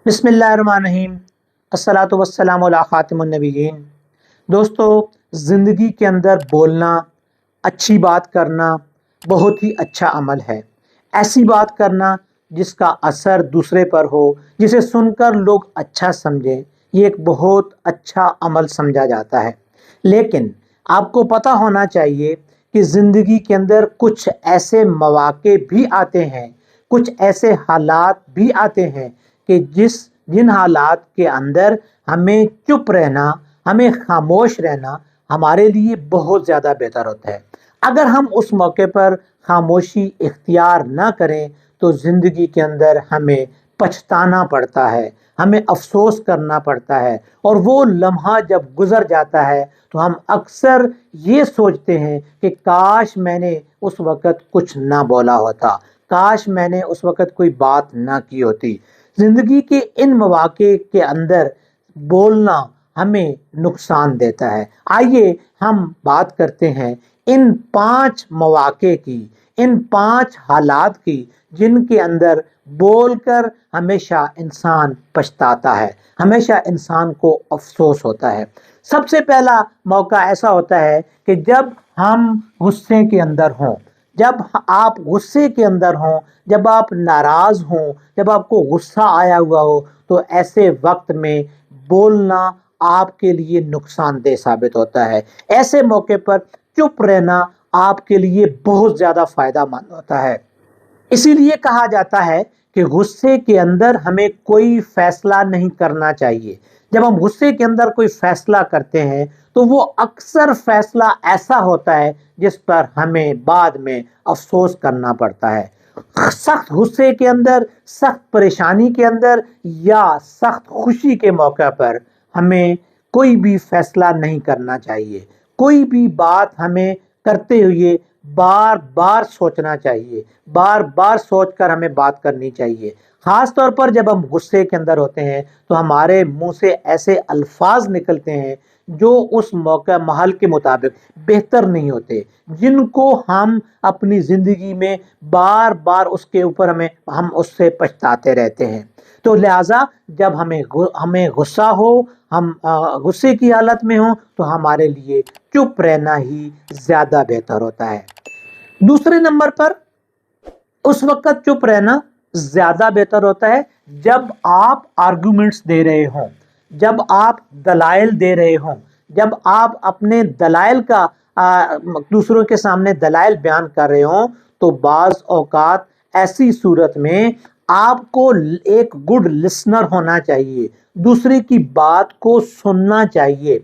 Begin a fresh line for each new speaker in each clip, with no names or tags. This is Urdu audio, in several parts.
بسم اللہ الرحمن الرحیم۔ الصلاۃ والسلام علی خاتم النبیین۔ دوستو، زندگی کے اندر بولنا، اچھی بات کرنا بہت ہی اچھا عمل ہے۔ ایسی بات کرنا جس کا اثر دوسرے پر ہو، جسے سن کر لوگ اچھا سمجھیں، یہ ایک بہت اچھا عمل سمجھا جاتا ہے۔ لیکن آپ کو پتہ ہونا چاہیے کہ زندگی کے اندر کچھ ایسے مواقع بھی آتے ہیں، کچھ ایسے حالات بھی آتے ہیں کہ جن حالات کے اندر ہمیں چپ رہنا، ہمیں خاموش رہنا ہمارے لیے بہت زیادہ بہتر ہوتا ہے۔ اگر ہم اس موقع پر خاموشی اختیار نہ کریں تو زندگی کے اندر ہمیں پچھتانا پڑتا ہے، ہمیں افسوس کرنا پڑتا ہے، اور وہ لمحہ جب گزر جاتا ہے تو ہم اکثر یہ سوچتے ہیں کہ کاش میں نے اس وقت کچھ نہ بولا ہوتا، کاش میں نے اس وقت کوئی بات نہ کی ہوتی۔ زندگی کے ان مواقع کے اندر بولنا ہمیں نقصان دیتا ہے۔ آئیے ہم بات کرتے ہیں ان 5 مواقع کی، ان 5 حالات کی جن کے اندر بول کر ہمیشہ انسان پچھتاتا ہے، ہمیشہ انسان کو افسوس ہوتا ہے۔ سب سے پہلا موقع ایسا ہوتا ہے کہ جب ہم غصے کے اندر ہوں، جب آپ غصے کے اندر ہوں، جب آپ ناراض ہوں، جب آپ کو غصہ آیا ہوا ہو، تو ایسے وقت میں بولنا آپ کے لیے نقصان دہ ثابت ہوتا ہے۔ ایسے موقع پر چپ رہنا آپ کے لیے بہت زیادہ فائدہ مند ہوتا ہے۔ اسی لیے کہا جاتا ہے کہ غصے کے اندر ہمیں کوئی فیصلہ نہیں کرنا چاہیے۔ جب ہم غصے کے اندر کوئی فیصلہ کرتے ہیں تو وہ اکثر فیصلہ ایسا ہوتا ہے جس پر ہمیں بعد میں افسوس کرنا پڑتا ہے۔ سخت غصے کے اندر، سخت پریشانی کے اندر یا سخت خوشی کے موقع پر ہمیں کوئی بھی فیصلہ نہیں کرنا چاہیے۔ کوئی بھی بات ہمیں کرتے ہوئے بار بار سوچنا چاہیے، بار بار سوچ کر ہمیں بات کرنی چاہیے۔ خاص طور پر جب ہم غصے کے اندر ہوتے ہیں تو ہمارے منہ سے ایسے الفاظ نکلتے ہیں جو اس موقع محل کے مطابق بہتر نہیں ہوتے، جن کو ہم اپنی زندگی میں بار بار اس کے اوپر ہم اس سے پچھتاتے رہتے ہیں۔ تو لہٰذا جب ہمیں غصہ ہو، ہم غصے کی حالت میں ہوں، تو ہمارے لیے چپ رہنا ہی زیادہ بہتر ہوتا ہے۔ دوسرے نمبر پر اس وقت چپ رہنا زیادہ بہتر ہوتا ہے جب آپ آرگومنٹس دے رہے ہوں، جب آپ دلائل دے رہے ہوں، جب آپ اپنے دلائل کا دوسروں کے سامنے دلائل بیان کر رہے ہوں، تو بعض اوقات ایسی صورت میں آپ کو ایک گڈ لسنر ہونا چاہیے، دوسرے کی بات کو سننا چاہیے۔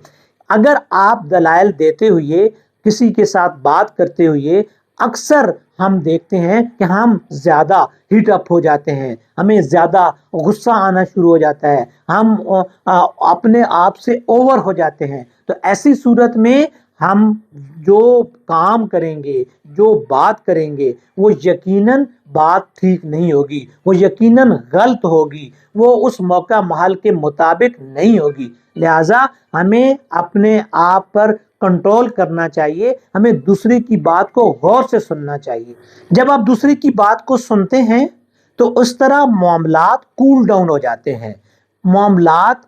اگر آپ دلائل دیتے ہوئے، کسی کے ساتھ بات کرتے ہوئے اکثر ہم دیکھتے ہیں کہ ہم زیادہ ہیٹ اپ ہو جاتے ہیں، ہمیں زیادہ غصہ آنا شروع ہو جاتا ہے، ہم اپنے آپ سے اوور ہو جاتے ہیں، تو ایسی صورت میں ہم جو کام کریں گے، جو بات کریں گے، وہ یقیناً بات ٹھیک نہیں ہوگی، وہ یقیناً غلط ہوگی، وہ اس موقع محل کے مطابق نہیں ہوگی۔ لہٰذا ہمیں اپنے آپ پر کنٹرول کرنا چاہیے، ہمیں دوسرے کی بات کو غور سے سننا چاہیے۔ جب آپ دوسرے کی بات کو سنتے ہیں تو اس طرح معاملات کول ڈاؤن ہو جاتے ہیں، معاملات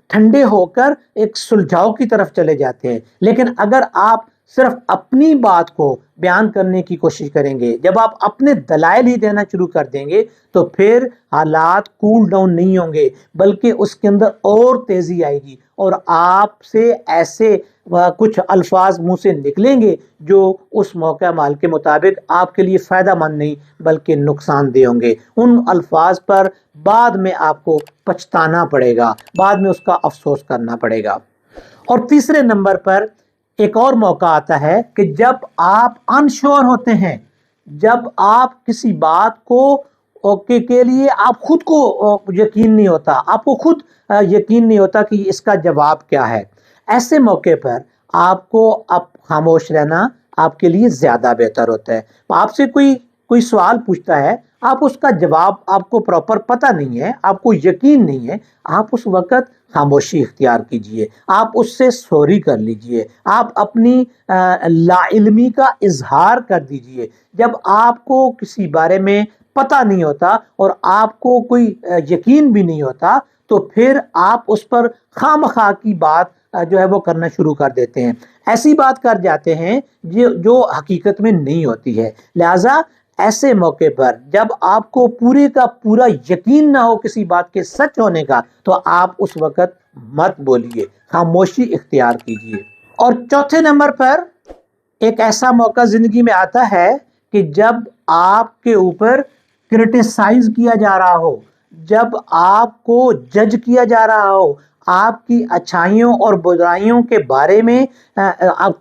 ٹھنڈے ہو کر ایک سلجھاؤ کی طرف چلے جاتے ہیں۔ لیکن اگر آپ صرف اپنی بات کو بیان کرنے کی کوشش کریں گے، جب آپ اپنے دلائل ہی دینا شروع کر دیں گے، تو پھر حالات کول ڈاؤن نہیں ہوں گے، بلکہ اس کے اندر اور تیزی آئے گی، اور آپ سے ایسے کچھ الفاظ منہ سے نکلیں گے جو اس موقع مال کے مطابق آپ کے لیے فائدہ مند نہیں بلکہ نقصان دہ ہوں گے۔ ان الفاظ پر بعد میں آپ کو پچھتانا پڑے گا، بعد میں اس کا افسوس کرنا پڑے گا۔ اور تیسرے نمبر پر ایک اور موقع آتا ہے کہ جب آپ انشور ہوتے ہیں، جب آپ کسی بات کو کے لیے آپ خود کو یقین نہیں ہوتا، آپ کو خود یقین نہیں ہوتا کہ اس کا جواب کیا ہے، ایسے موقع پر آپ کو اب خاموش رہنا آپ کے لیے زیادہ بہتر ہوتا ہے۔ آپ سے کوئی سوال پوچھتا ہے، آپ اس کا جواب آپ کو پراپر پتہ نہیں ہے، آپ کو یقین نہیں ہے، آپ اس وقت خاموشی اختیار کیجئے، آپ اس سے سوری کر لیجئے، آپ اپنی لا علمی کا اظہار کر دیجئے۔ جب آپ کو کسی بارے میں پتہ نہیں ہوتا اور آپ کو کوئی یقین بھی نہیں ہوتا تو پھر آپ اس پر خواہ مخواہ کی بات جو ہے وہ کرنا شروع کر دیتے ہیں، ایسی بات کر جاتے ہیں جو حقیقت میں نہیں ہوتی ہے۔ لہٰذا ایسے موقع پر جب آپ کو پورے کا پورا یقین نہ ہو کسی بات کے سچ ہونے کا تو آپ اس وقت مت بولیے، خاموشی اختیار کیجیے۔ اور چوتھے نمبر پر ایک ایسا موقع زندگی میں آتا ہے کہ جب آپ کے اوپر کرٹیسائز کیا جا رہا ہو، جب آپ کو جج کیا جا رہا ہو، آپ کی اچھائیوں اور برائیوں کے بارے میں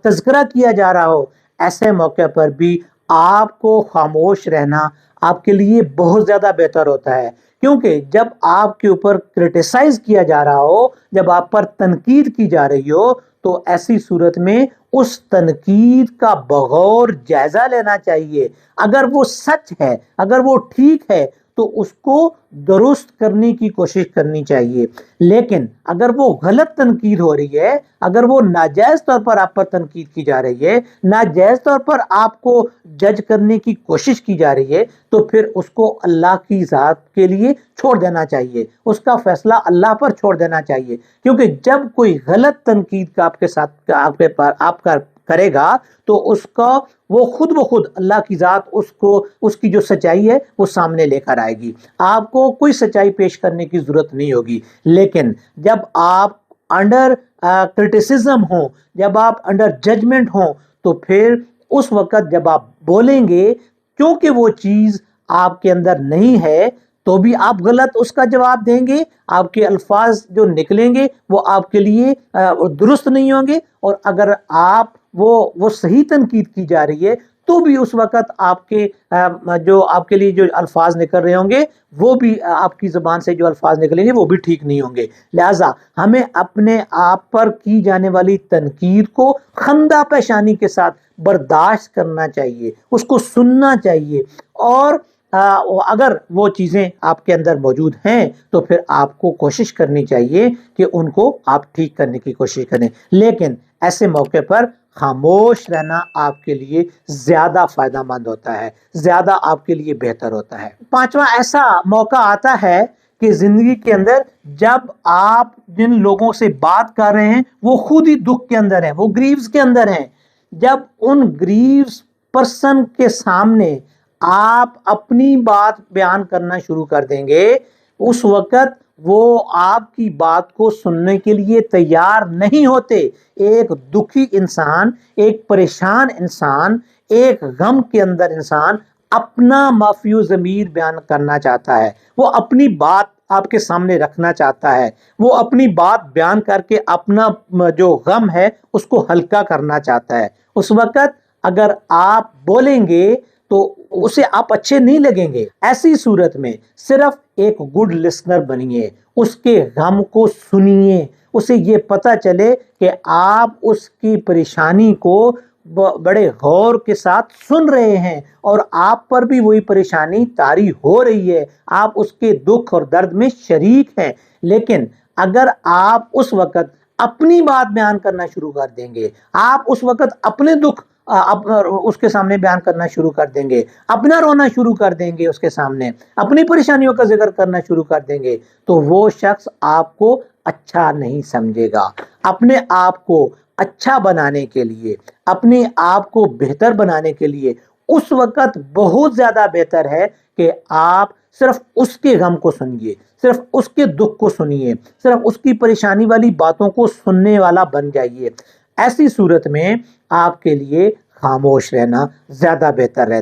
تذکرہ کیا جا رہا ہو، ایسے موقع پر بھی آپ کو خاموش رہنا آپ کے لیے بہت زیادہ بہتر ہوتا ہے، کیونکہ جب آپ کے اوپر کرٹیسائز کیا جا رہا ہو، جب آپ پر تنقید کی جا رہی ہو تو ایسی صورت میں اس تنقید کا بغور جائزہ لینا چاہیے۔ اگر وہ سچ ہے، اگر وہ ٹھیک ہے تو اس کو درست کرنے کی کوشش کرنی چاہیے، لیکن اگر وہ غلط تنقید ہو رہی ہے، اگر وہ ناجائز طور پر آپ پر تنقید کی جا رہی ہے، ناجائز طور پر آپ کو جج کرنے کی کوشش کی جا رہی ہے تو پھر اس کو اللہ کی ذات کے لیے چھوڑ دینا چاہیے، اس کا فیصلہ اللہ پر چھوڑ دینا چاہیے، کیونکہ جب کوئی غلط تنقید کا آپ کے ساتھ آپ کا کرے گا تو اس کا وہ خود بخود اللہ کی ذات اس کی جو سچائی ہے وہ سامنے لے کر آئے گی، آپ کو کوئی سچائی پیش کرنے کی ضرورت نہیں ہوگی۔ لیکن جب آپ انڈر کرٹیسزم ہوں، جب آپ انڈر ججمنٹ ہوں تو پھر اس وقت جب آپ بولیں گے، کیونکہ وہ چیز آپ کے اندر نہیں ہے تو بھی آپ غلط اس کا جواب دیں گے، آپ کے الفاظ جو نکلیں گے وہ آپ کے لیے درست نہیں ہوں گے، اور اگر آپ وہ صحیح تنقید کی جا رہی ہے تو بھی اس وقت آپ کے لیے جو الفاظ نکل رہے ہوں گے وہ بھی آپ کی زبان سے جو الفاظ نکلیں گے وہ بھی ٹھیک نہیں ہوں گے۔ لہٰذا ہمیں اپنے آپ پر کی جانے والی تنقید کو خندہ پیشانی کے ساتھ برداشت کرنا چاہیے، اس کو سننا چاہیے، اور اگر وہ چیزیں آپ کے اندر موجود ہیں تو پھر آپ کو کوشش کرنی چاہیے کہ ان کو آپ ٹھیک کرنے کی کوشش کریں، لیکن ایسے موقع پر خاموش رہنا آپ کے لیے زیادہ فائدہ مند ہوتا ہے، زیادہ آپ کے لیے بہتر ہوتا ہے۔ پانچواں ایسا موقع آتا ہے کہ زندگی کے اندر جب آپ جن لوگوں سے بات کر رہے ہیں وہ خود ہی دکھ کے اندر ہیں، وہ گریوز کے اندر ہیں، جب ان گریوز پرسن کے سامنے آپ اپنی بات بیان کرنا شروع کر دیں گے، اس وقت وہ آپ کی بات کو سننے کے لیے تیار نہیں ہوتے۔ ایک دکھی انسان، ایک پریشان انسان، ایک غم کے اندر انسان اپنا مافی ضمیر بیان کرنا چاہتا ہے، وہ اپنی بات آپ کے سامنے رکھنا چاہتا ہے، وہ اپنی بات بیان کر کے اپنا جو غم ہے اس کو ہلکا کرنا چاہتا ہے۔ اس وقت اگر آپ بولیں گے تو اسے آپ اچھے نہیں لگیں گے۔ ایسی صورت میں صرف ایک گڈ لسنر بنیے، اس کے غم کو سنیے، اسے یہ پتہ چلے کہ آپ اس کی پریشانی کو بڑے غور کے ساتھ سن رہے ہیں اور آپ پر بھی وہی پریشانی طاری ہو رہی ہے، آپ اس کے دکھ اور درد میں شریک ہیں۔ لیکن اگر آپ اس وقت اپنی بات بیان کرنا شروع کر دیں گے، آپ اس وقت اپنے دکھ اس کے سامنے بیان کرنا شروع کر دیں گے، اپنا رونا شروع کر دیں گے، اس کے سامنے اپنی پریشانیوں کا ذکر کرنا شروع کر دیں گے، تو وہ شخص آپ کو اچھا نہیں سمجھے گا۔ اپنے آپ کو اچھا بنانے کے لیے، اپنے آپ کو بہتر بنانے کے لیے اس وقت بہت زیادہ بہتر ہے کہ آپ صرف اس کے غم کو سنیے، صرف اس کے دکھ کو سنیے، صرف اس کی پریشانی والی باتوں کو سننے والا بن جائیے۔ ایسی صورت میں آپ کے لیے خاموش رہنا زیادہ بہتر رہتا ہے۔